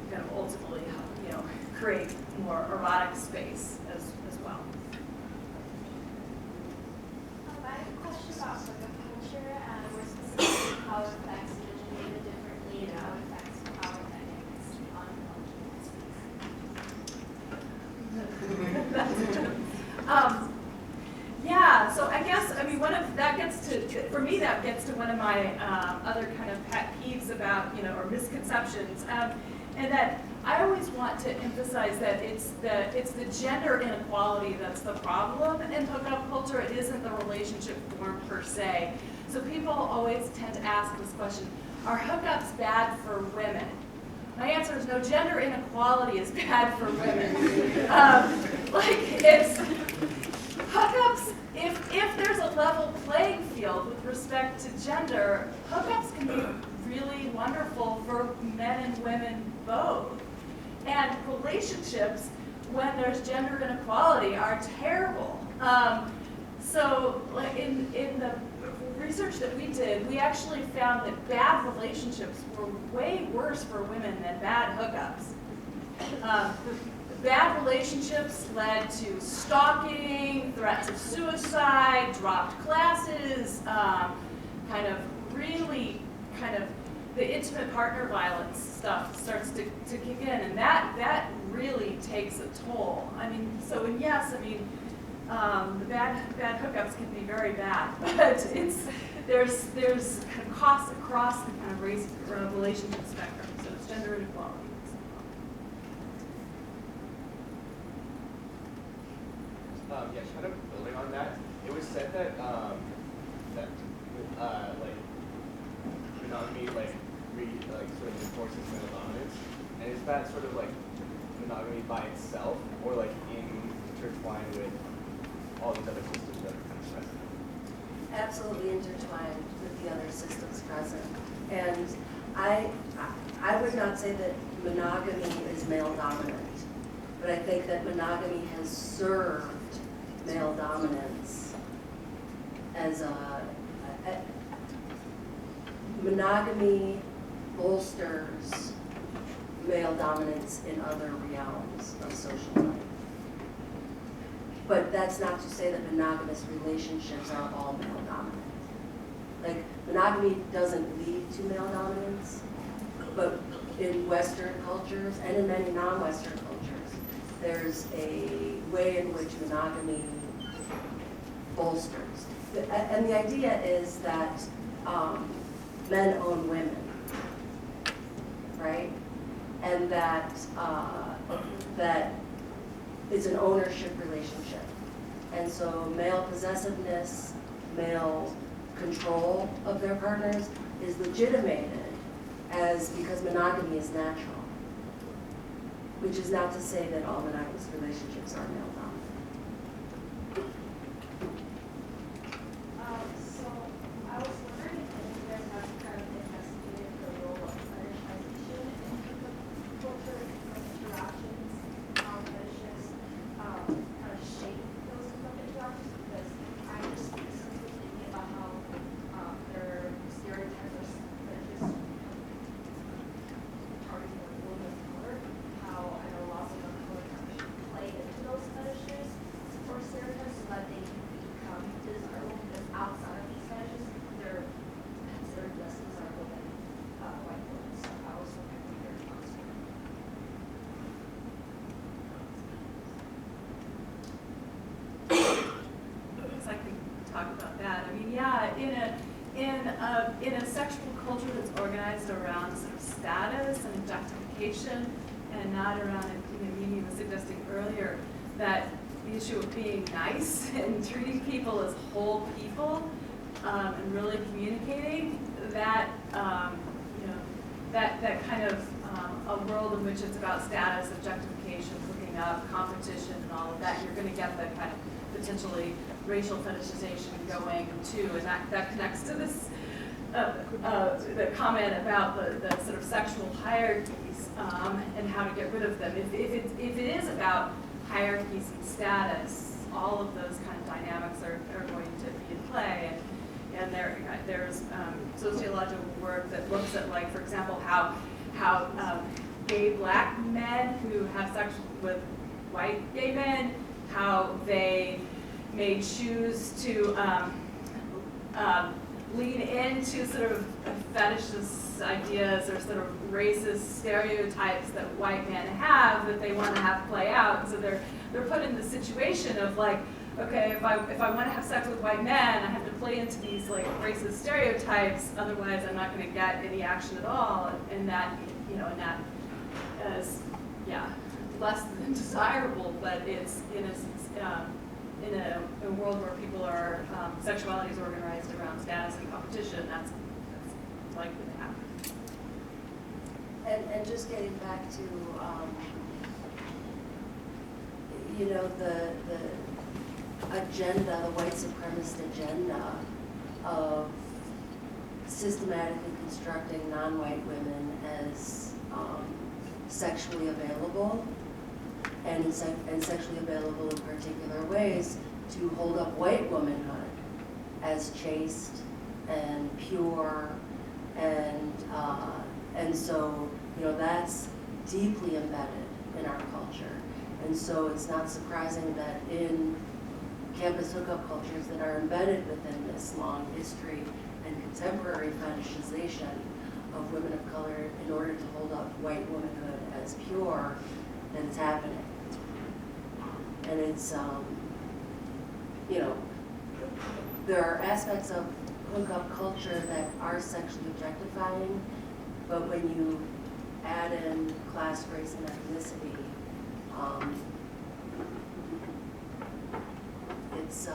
kind of ultimately create more erotic space as well. I have a question about hookup culture and more specifically how it affects individuals differently and how it affects power dynamics on Yeah, so I guess, for me that gets to one of my other kind of pet peeves about, or misconceptions, and that I always want to emphasize that it's the gender inequality that's the problem in hookup culture. It isn't the relationship form per se. So people always tend to ask this question, are hookups bad for women? My answer is no, gender inequality is bad for women. It's hookups, if there's a level playing field with respect to gender, hookups can be really wonderful for men and women both. And relationships, when there's gender inequality, are terrible. So in the research that we did, we actually found that bad relationships were way worse for women than bad hookups. Bad relationships led to stalking, threats of suicide, dropped classes, the intimate partner violence stuff starts to kick in, and that really takes a toll. The bad hookups can be very bad, but there's kind of costs across the kind of race relationship spectrum. So it's gender inequality. Yeah, kind of building on that, it was said that monogamy sort of enforces male dominance, and is that sort of like monogamy by itself, or like intertwined with all these other systems that are kind of present? Absolutely intertwined with the other systems present, and I would not say that monogamy is male dominant, but I think that monogamy has served male dominance as monogamy bolsters male dominance in other realms of social life. But that's not to say that monogamous relationships are all male dominant. Like, monogamy doesn't lead to male dominance, but in Western cultures and in many non-Western cultures, there's a way in which monogamy bolsters. And the idea is that men own women, right? And that that is an ownership relationship. And so male possessiveness, male control of their partners is legitimated because monogamy is natural, which is not to say that all monogamous relationships are male dominant. So I was wondering if you guys have kind of investigated the role of fetishization in culture interactions, how fetishes kind of shape those interactions, because I'm just recently thinking about how their stereotypes that just targeting a woman of color, how I know lots of color actually play into those fetishes or stereotypes so that they can become desirable, because outside of these fetishes, they're considered less desirable than white women. So I was looking at your response to that. I guess I could talk about that. In a sexual culture that's organized around sort of status and objectification, and not around, Mimi was suggesting earlier that the issue of being nice and treating people as whole people, and really communicating that, that kind of a world in which it's about status, objectification, hooking up, competition, and all of that, you're going to get that kind of potentially racial fetishization going too, and that connects to this the comment about the sort of sexual hierarchies and how to get rid of them. If it is about hierarchies and status, all of those kind of dynamics are going to be in play. And there's sociological work that looks at, like, for example, how gay black men who have sex with white gay men, how they may choose to lean into sort of fetishist ideas or sort of racist stereotypes that white men have that they want to have play out. So they're put in the situation of, like, okay, if I want to have sex with white men, I have to play into these, like, racist stereotypes. Otherwise, I'm not going to get any action at all. And that, and that is, less than desirable. But it's in a world where people are sexuality is organized around status and competition. That's likely to happen. And just getting back to the agenda, the white supremacist agenda of systematically constructing non-white women as sexually available and sexually available in particular ways to hold up white womanhood as chaste and pure, and so that's deeply embedded in our culture. And so it's not surprising that in campus hookup cultures that are embedded within this long history and contemporary fetishization of women of color in order to hold up white womanhood as pure, that it's happening. And it's, there are aspects of hookup culture that are sexually objectifying, but when you add in class, race, and ethnicity, it's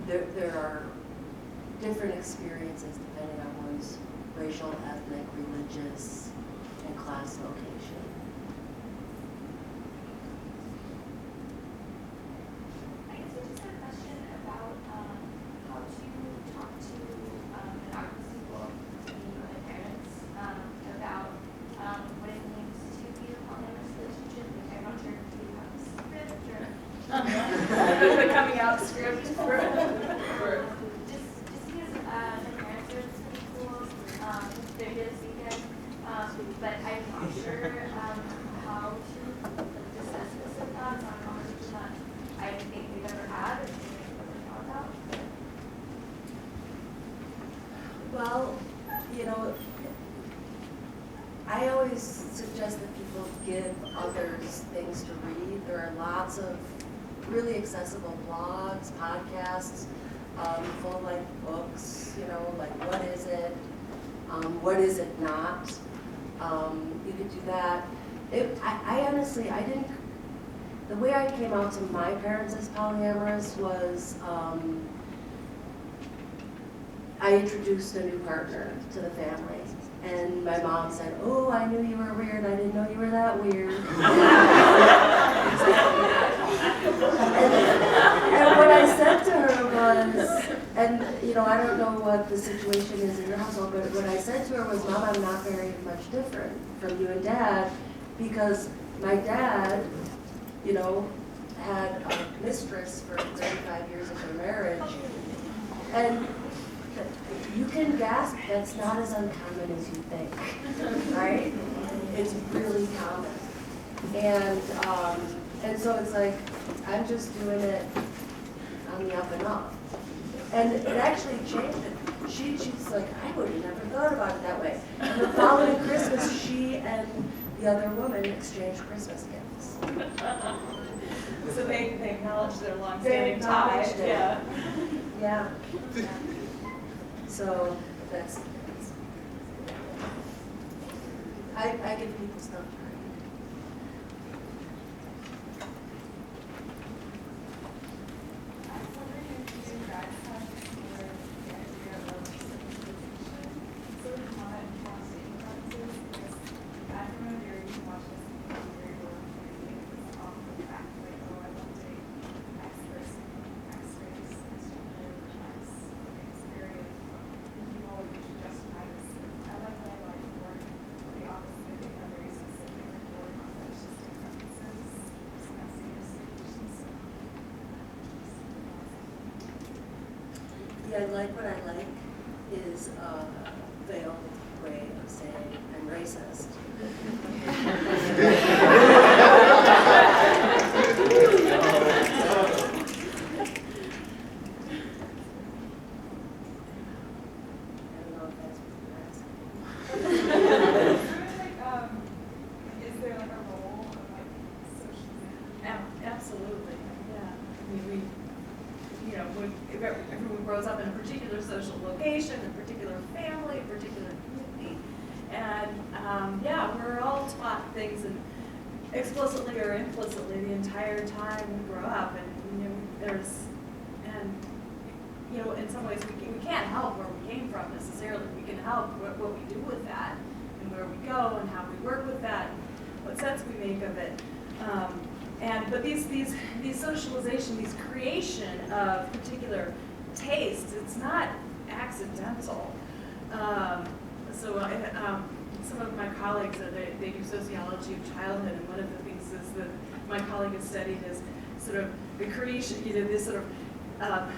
there are different experiences depending on one's racial, ethnic, religious, and class location. I guess we just had a question about how to talk to monogamous people, the parents, about what it means to be in a polyamorous relationship. Like, I'm not sure if you have a script or The coming out script. just because the parents are pretty cool. They're here this weekend, but I'm not sure how to discuss this with them. It's not a conversation that I think we've ever had or we've ever thought about. Well, I always suggest that people give others things to read. There are lots of really accessible blogs, podcasts, full-length books, like What Is It? What Is It Not? You could do that. I honestly, the way I came out to my parents as polyamorous was I introduced a new partner to the family. And my mom said, "Oh, I knew you were weird. I didn't know you were that weird." and what I said to her was, and I don't know what the situation is in your household, but what I said to her was, "Mom, I'm not very much different from you and Dad, because my dad, had a mistress for 35 years of their marriage, and you can gasp, that's not as uncommon as you think, right? It's really common. And so it's like, I'm just doing it on the up and up. And it actually changed it. She's like, I would have never thought about it that way. And the following Christmas, she and the other woman exchanged Christmas gifts. So they acknowledge their long-standing tie. Yeah. Yeah. So that's I give people stuff to read. I was wondering if you guys have explored the idea of representation, sort of comment and conversation practices, because I remember you watched this movie where you were creating this off the fact, like, oh, I want to date X person, X race, X gender, X experience. You know, you should justify this. I like that I like work the opposite, being very specific I like what I like is a veiled way of saying I'm racist. Absolutely, yeah. I mean, everyone grows up in a particular social location, a particular family, a particular community, and yeah, we're all taught things and explicitly or implicitly the entire time we grow up, and in some ways we can't help where we came from necessarily. We can help what we do with that, and where we go, and how we work with that, and what sense we make of it. But these socialization, these creation of particular tastes, it's not accidental. Some of my colleagues, they do sociology of childhood, and one of the things is that my colleague has studied is sort of the creation, this sort of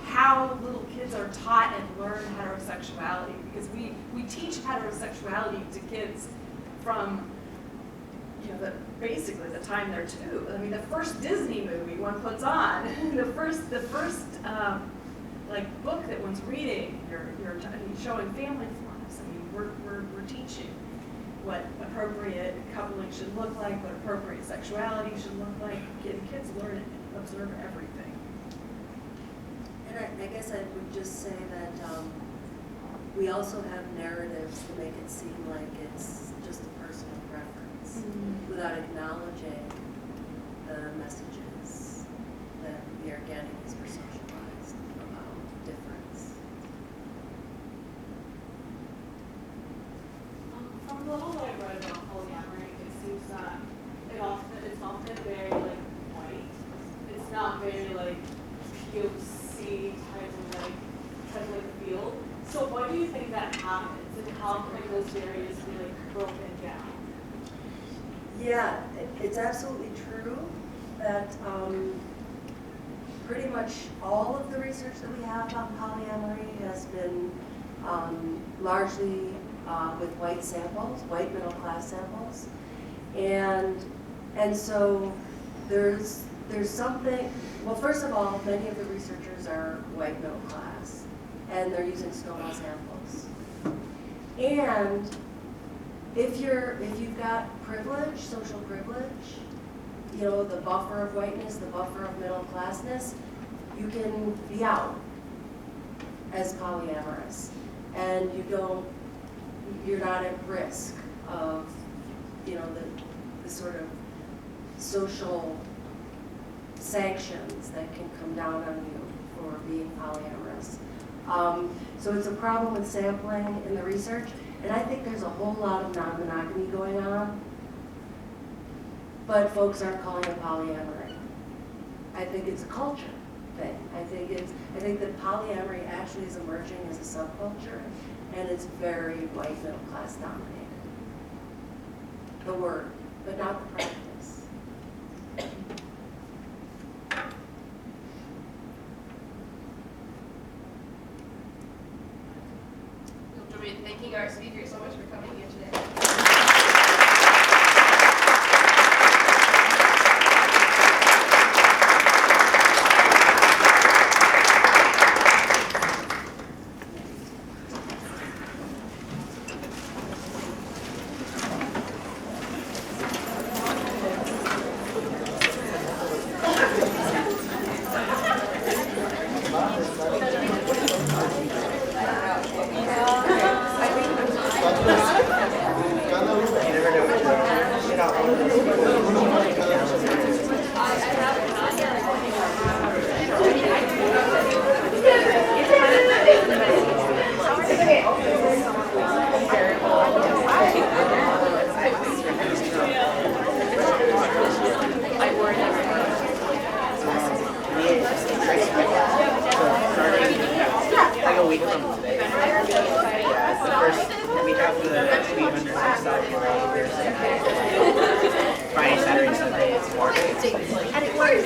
how little kids are taught and learn heterosexuality, because we teach heterosexuality to kids from basically the time they're 2. I mean, the first Disney movie one puts on, the first like book that one's reading, you're showing family forms. I mean, we're teaching what appropriate coupling should look like, what appropriate sexuality should look like. Kids learn and observe everything. And I guess I would just say that we also have narratives that make it seem like it's just a personal preference, without acknowledging the messages that we are getting as we're socialized about difference. From the little I read about polyamory, it seems that it's often very like white. It's not very like POC type of field. So why do you think that happens, and how can those barriers be like broken down? Yeah, it's absolutely true that pretty much all of the research that we have on polyamory has been largely with white samples, white middle class samples, and so there's something. Well, first of all, many of the researchers are white middle class, and they're using Stonewall samples. And if you've got privilege, social privilege, the buffer of whiteness, the buffer of middle classness, you can be out as polyamorous, and you're not at risk of, the sort of social sanctions that can come down on you for being polyamorous. So it's a problem with sampling in the research, and I think there's a whole lot of non-monogamy going on, but folks aren't calling it polyamory. I think it's a culture thing. I think that polyamory actually is emerging as a subculture, and it's very white middle class dominated. The word, but not the practice. Thanking our speakers so much for coming here today. Friday, Saturday, Sunday, it's 4 days. And it works.